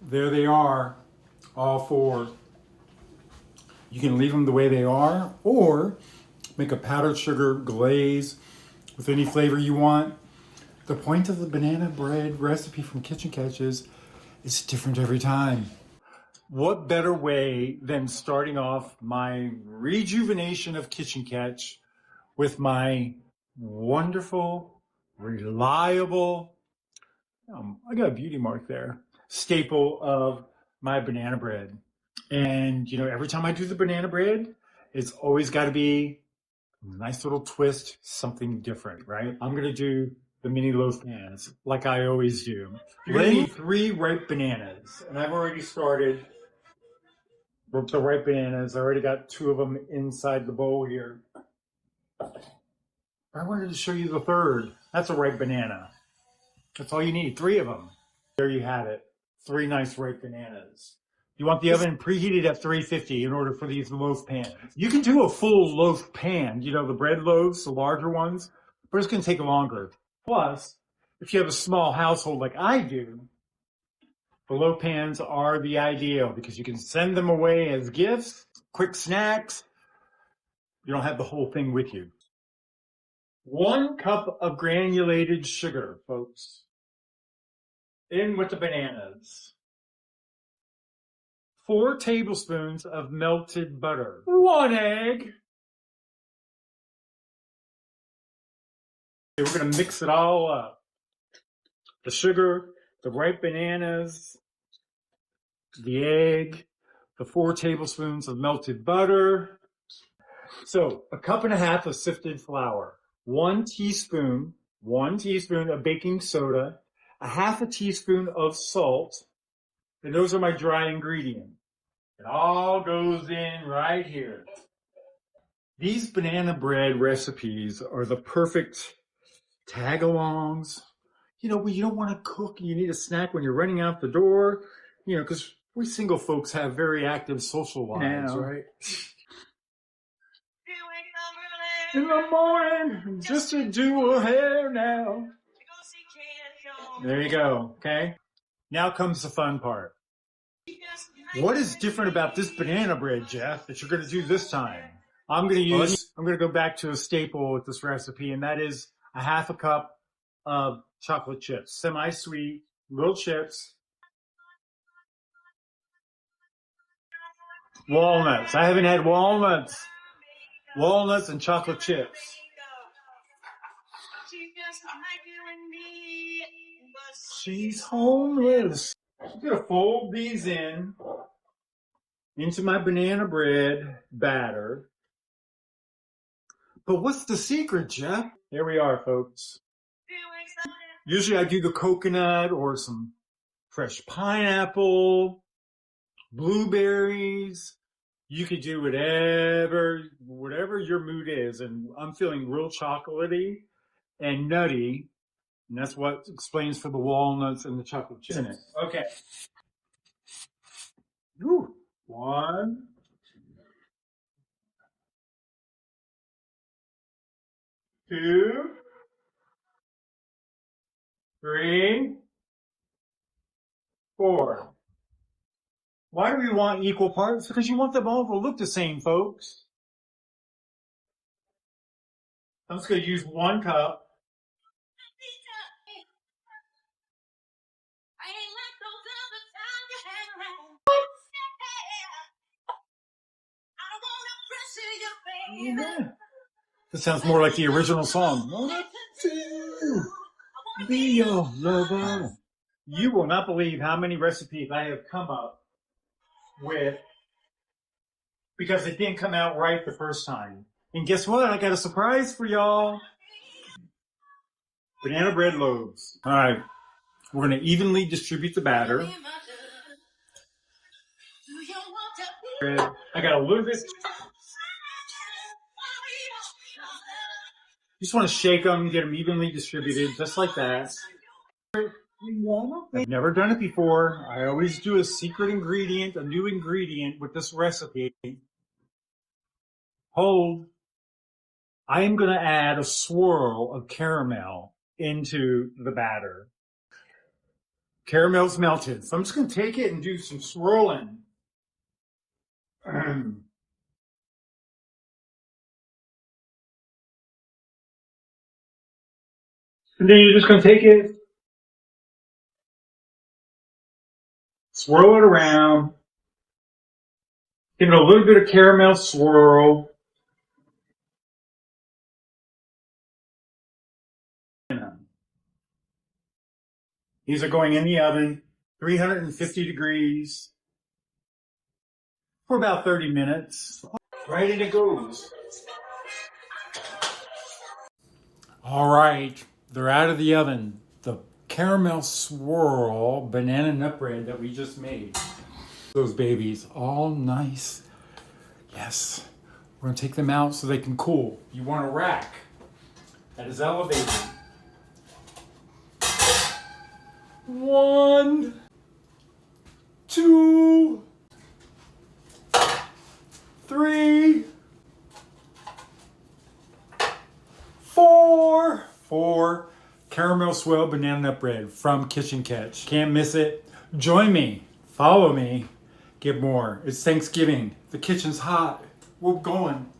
There they are, all four. You can leave them the way they are or make a powdered sugar glaze with any flavor you want. The point of the banana bread recipe from Kitchen Catch is it's different every time. What better way than starting off my rejuvenation of Kitchen Catch with my wonderful, reliable, I got a beauty mark there, staple of my banana bread. And, you know, every time I do the banana bread, it's always got to be a nice little twist, something different, right? I'm going to do the mini loaf pans like I always do. You're going to need 3 ripe bananas. And I've already started with the ripe bananas. I already got 2 of them inside the bowl here. I wanted to show you the third. That's a ripe banana. That's all you need, 3 of them. There you have it, 3 nice ripe bananas. You want the oven preheated at 350 in order for these loaf pans. You can do a full loaf pan, you know, the bread loaves, the larger ones, but it's going to take longer. Plus, if you have a small household like I do, the loaf pans are the ideal because you can send them away as gifts, quick snacks. You don't have the whole thing with you. 1 cup of granulated sugar, folks. In with the bananas. 4 tablespoons of melted butter. 1 egg. Okay, we're going to mix it all up. The sugar, the ripe bananas, the egg, the 4 tablespoons of melted butter. So, a cup and a half of sifted flour. 1 teaspoon of baking soda, a half a teaspoon of salt, and those are my dry ingredients. It all goes in right here. These banana bread recipes are the perfect tag-alongs. You know, when you don't want to cook, you need a snack when you're running out the door, you know, because we single folks have very active social lives, right? In the morning, just to do her hair now. There you go, okay? Now comes the fun part. What is different about this banana bread, Jeff, that you're going to do this time? I'm going to go back to a staple with this recipe, and that is a half a cup of chocolate chips, semi-sweet, little chips. Walnuts. I haven't had walnuts. Walnuts and chocolate chips. She's homeless. I'm going to fold these into my banana bread batter. But what's the secret, Jeff? Here we are, folks. Usually I do the coconut or some fresh pineapple, blueberries. You could do whatever your mood is. And I'm feeling real chocolatey and nutty. And that's what explains for the walnuts and the chocolate chips. Okay. Woo. 1, 2, 3, 4. Why do we want equal parts? Because you want them all to look the same, folks. I'm just going to use 1 cup. Yeah. This sounds more like the original song. Be your lover. You will not believe how many recipes I have come up with because it didn't come out right the first time. And guess what? I got a surprise for y'all. Banana bread loaves. All right. We're going to evenly distribute the batter. I got a little bit. You just want to shake them, get them evenly distributed, just like that. I've never done it before. I always do a secret ingredient, a new ingredient with this recipe. Hold. I am going to add a swirl of caramel into the batter. Caramel's melted. So I'm just going to take it and do some swirling. And then you're just going to take it, swirl it around, give it a little bit of caramel swirl. These are going in the oven, 350 degrees, for about 30 minutes. Right in it goes. All right, they're out of the oven. The caramel swirl banana nut bread that we just made. Those babies, all nice. Yes, we're gonna take them out so they can cool. You want a rack that is elevated. 1, 2, 3, 4. 4 caramel swirl banana nut bread from Kitchen Catch. Can't miss it. Join me. Follow me. Get more. It's Thanksgiving. The kitchen's hot. We're going.